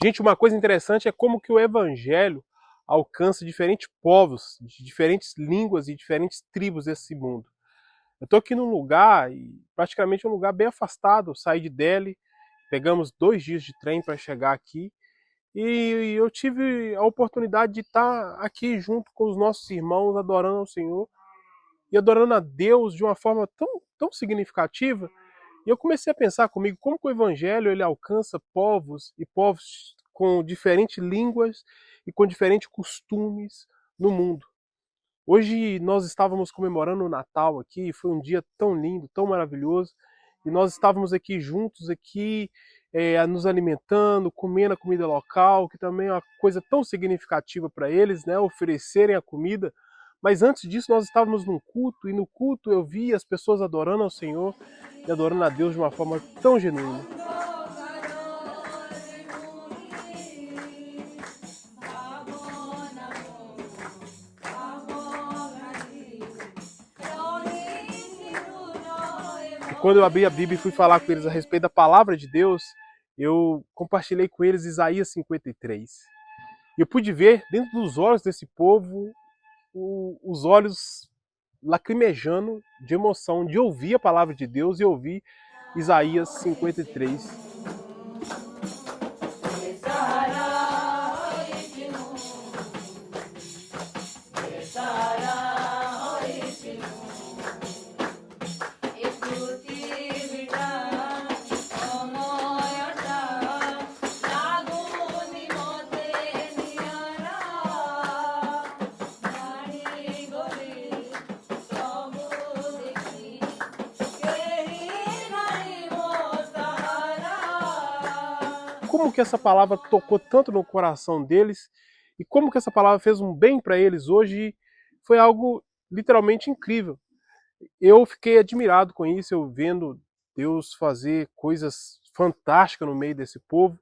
Gente, uma coisa interessante é como que o evangelho alcança diferentes povos, de diferentes línguas e diferentes tribos desse mundo. Eu estou aqui num lugar, e praticamente um lugar bem afastado, eu saí de Delhi, pegamos 2 dias de trem para chegar aqui, e eu tive a oportunidade de estar aqui junto com os nossos irmãos, adorando ao Senhor, e adorando a Deus de uma forma tão significativa. E eu comecei a pensar comigo como que o evangelho ele alcança povos e povos com diferentes línguas e com diferentes costumes no mundo. Hoje nós estávamos comemorando o Natal aqui, foi um dia tão lindo, tão maravilhoso, e nós estávamos aqui juntos aqui, nos alimentando, comendo a comida local, que também é uma coisa tão significativa para eles, né, oferecerem a comida. Mas antes disso nós estávamos num culto, e no culto eu vi as pessoas adorando ao Senhor e adorando a Deus de uma forma tão genuína. E quando eu abri a Bíblia e fui falar com eles a respeito da palavra de Deus, eu compartilhei com eles Isaías 53. E eu pude ver dentro dos olhos desse povo os olhos lacrimejando de emoção de ouvir a palavra de Deus e ouvir Isaías 53. Como que essa palavra tocou tanto no coração deles e como que essa palavra fez um bem para eles hoje, foi algo literalmente incrível. Eu fiquei admirado com isso, eu vendo Deus fazer coisas fantásticas no meio desse povo,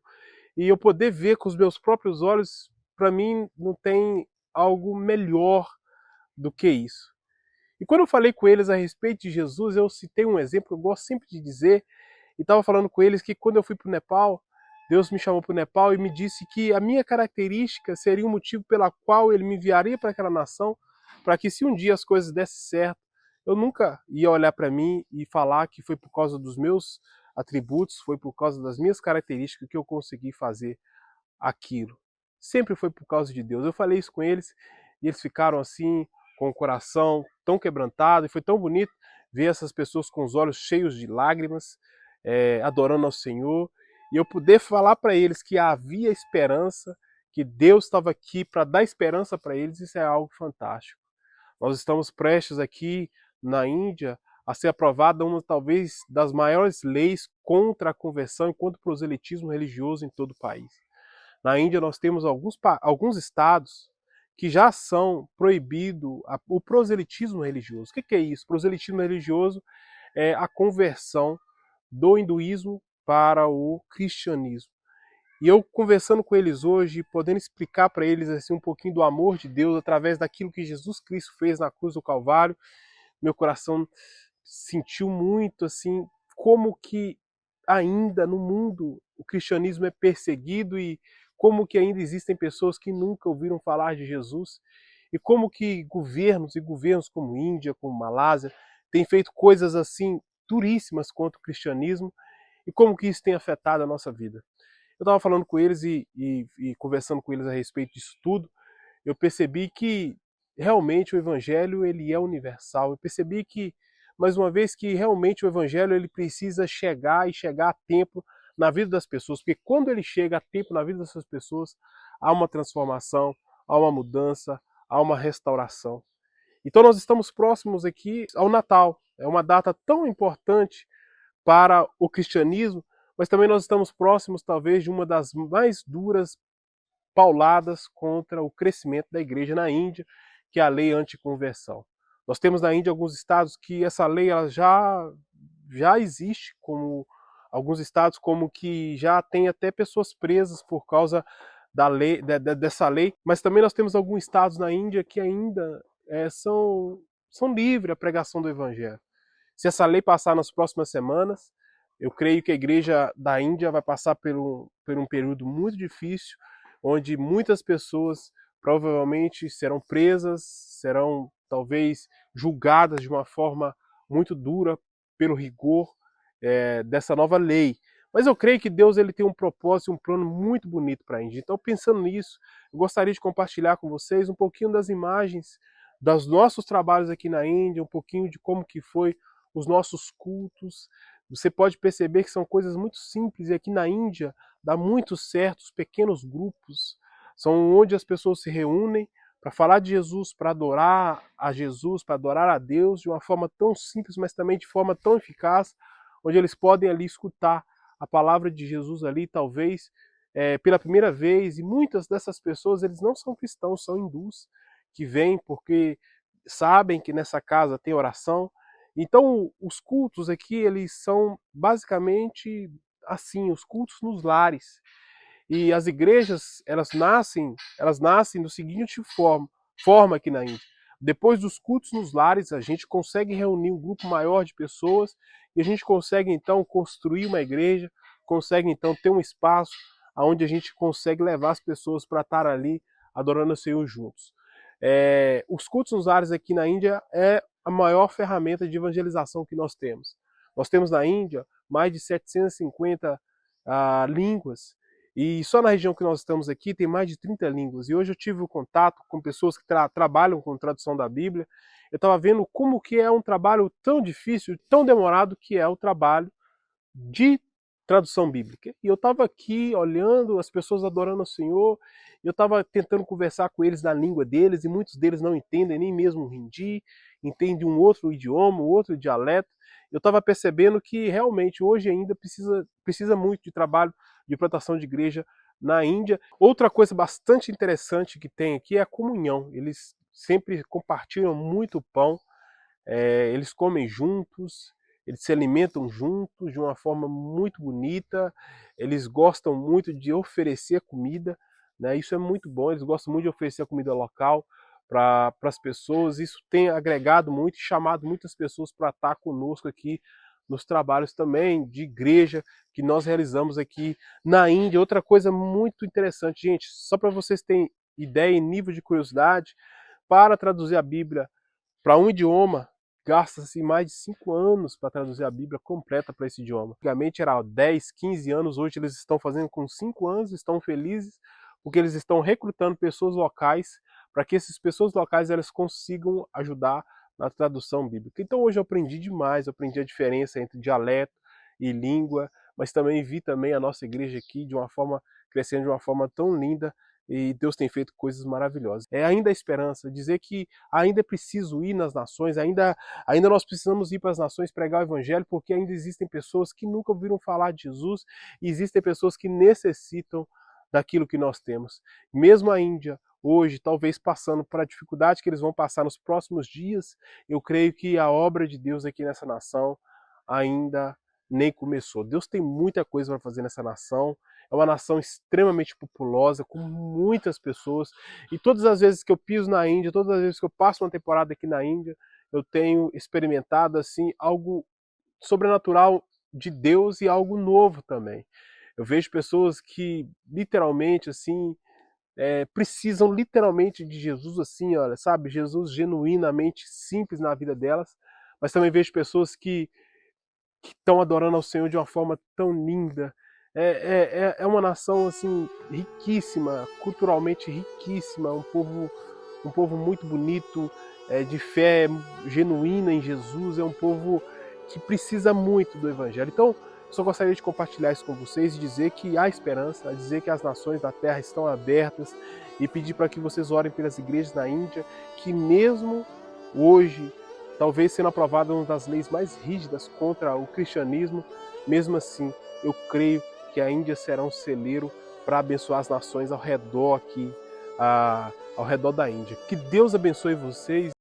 e eu poder ver com os meus próprios olhos, para mim não tem algo melhor do que isso. E quando eu falei com eles a respeito de Jesus, eu citei um exemplo que eu gosto sempre de dizer, e estava falando com eles que quando eu fui para o Nepal, Deus me chamou para o Nepal e me disse que a minha característica seria o motivo pela qual ele me enviaria para aquela nação, para que se um dia as coisas dessem certo, eu nunca ia olhar para mim e falar que foi por causa dos meus atributos, foi por causa das minhas características que eu consegui fazer aquilo. Sempre foi por causa de Deus. Eu falei isso com eles e eles ficaram assim, com o coração tão quebrantado, e foi tão bonito ver essas pessoas com os olhos cheios de lágrimas, adorando ao Senhor, e eu poder falar para eles que havia esperança, que Deus estava aqui para dar esperança para eles. Isso é algo fantástico. Nós estamos prestes aqui na Índia a ser aprovada uma talvez das maiores leis contra a conversão e contra o proselitismo religioso em todo o país. Na Índia nós temos alguns estados que já são proibido o proselitismo religioso. O que é isso? Proselitismo religioso é a conversão do hinduísmo para o cristianismo. E eu conversando com eles hoje, podendo explicar para eles assim um pouquinho do amor de Deus através daquilo que Jesus Cristo fez na cruz do Calvário, meu coração sentiu muito assim como que ainda no mundo o cristianismo é perseguido, e como que ainda existem pessoas que nunca ouviram falar de Jesus, e como que governos como Índia, como Malásia, têm feito coisas assim duríssimas contra o cristianismo, e como que isso tem afetado a nossa vida. Eu estava falando com eles e conversando com eles a respeito disso tudo, eu percebi que realmente o evangelho ele é universal. Eu percebi que, mais uma vez, que realmente o evangelho ele precisa chegar e chegar a tempo na vida das pessoas, porque quando ele chega a tempo na vida dessas pessoas, há uma transformação, há uma mudança, há uma restauração. Então nós estamos próximos aqui ao Natal. É uma data tão importante para o cristianismo, mas também nós estamos próximos talvez de uma das mais duras pauladas contra o crescimento da igreja na Índia, que é a lei anticonversão. Nós temos na Índia alguns estados que essa lei ela já existe, como alguns estados como que já tem até pessoas presas por causa da lei, dessa lei, mas também nós temos alguns estados na Índia que ainda são livres a pregação do evangelho. Se essa lei passar nas próximas semanas, Eu creio que a igreja da Índia vai passar por um período muito difícil, onde muitas pessoas provavelmente serão presas, serão talvez julgadas de uma forma muito dura pelo rigor dessa nova lei. Mas eu creio que Deus ele tem um propósito e um plano muito bonito para a Índia. Então, pensando nisso, eu gostaria de compartilhar com vocês um pouquinho das imagens dos nossos trabalhos aqui na Índia, um pouquinho de como que foi os nossos cultos. Você pode perceber que são coisas muito simples e aqui na Índia dá muito certo, os pequenos grupos são onde as pessoas se reúnem para falar de Jesus, para adorar a Jesus, para adorar a Deus de uma forma tão simples, mas também de forma tão eficaz, onde eles podem ali escutar a palavra de Jesus ali, talvez pela primeira vez, e muitas dessas pessoas eles não são cristãos, são hindus, que vêm porque sabem que nessa casa tem oração. Então, os cultos aqui, eles são basicamente assim, os cultos nos lares. E as igrejas, elas nascem do seguinte forma aqui na Índia. Depois dos cultos nos lares, a gente consegue reunir um grupo maior de pessoas e a gente consegue então construir uma igreja, consegue então ter um espaço onde a gente consegue levar as pessoas para estar ali adorando o Senhor juntos. Os cultos nos lares aqui na Índia é a maior ferramenta de evangelização que nós temos. Nós temos na Índia mais de 750 línguas, e só na região que nós estamos aqui tem mais de 30 línguas. E hoje eu tive um contato com pessoas que trabalham com tradução da Bíblia. Eu estava vendo como que é um trabalho tão difícil, tão demorado que é o trabalho de tradução bíblica. E eu estava aqui olhando as pessoas adorando o Senhor, eu estava tentando conversar com eles na língua deles, e muitos deles não entendem nem mesmo o hindi, entendem um outro idioma, um outro dialeto. Eu estava percebendo que realmente hoje ainda precisa muito de trabalho de plantação de igreja na Índia. Outra coisa bastante interessante que tem aqui é a comunhão. Eles sempre compartilham muito pão, eles comem juntos, eles se alimentam juntos de uma forma muito bonita, eles gostam muito de oferecer comida, né? Isso é muito bom, eles gostam muito de oferecer a comida local para as pessoas. Isso tem agregado muito e chamado muitas pessoas para estar conosco aqui nos trabalhos também de igreja que nós realizamos aqui na Índia. Outra coisa muito interessante, gente, só para vocês terem ideia e nível de curiosidade, para traduzir a Bíblia para um idioma, gasta-se mais de 5 anos para traduzir a Bíblia completa para esse idioma. Antigamente era 10, 15 anos, hoje eles estão fazendo com 5 anos, estão felizes, porque eles estão recrutando pessoas locais para que essas pessoas locais elas consigam ajudar na tradução bíblica. Então hoje eu aprendi demais, eu aprendi a diferença entre dialeto e língua, mas também vi também a nossa igreja aqui de uma forma crescendo de uma forma tão linda, e Deus tem feito coisas maravilhosas. É ainda a esperança, dizer que ainda é preciso ir nas nações, ainda nós precisamos ir para as nações pregar o evangelho, porque ainda existem pessoas que nunca ouviram falar de Jesus, e existem pessoas que necessitam daquilo que nós temos. Mesmo a Índia, hoje, talvez passando por a dificuldade que eles vão passar nos próximos dias, eu creio que a obra de Deus aqui nessa nação ainda nem começou. Deus tem muita coisa para fazer nessa nação. É uma nação extremamente populosa, com muitas pessoas. E todas as vezes que eu piso na Índia, todas as vezes que eu passo uma temporada aqui na Índia, eu tenho experimentado assim algo sobrenatural de Deus e algo novo também. Eu vejo pessoas que literalmente assim precisam literalmente de Jesus assim, olha, sabe, Jesus genuinamente simples na vida delas, mas também vejo pessoas que estão adorando ao Senhor de uma forma tão linda. É uma nação assim riquíssima, culturalmente riquíssima, um povo muito bonito, de fé genuína em Jesus, é um povo que precisa muito do Evangelho. Então, só gostaria de compartilhar isso com vocês e dizer que há esperança, dizer que as nações da terra estão abertas e pedir para que vocês orem pelas igrejas na Índia, que mesmo hoje, talvez sendo aprovada uma das leis mais rígidas contra o cristianismo, mesmo assim, eu creio que a Índia será um celeiro para abençoar as nações ao redor aqui, ao redor da Índia. Que Deus abençoe vocês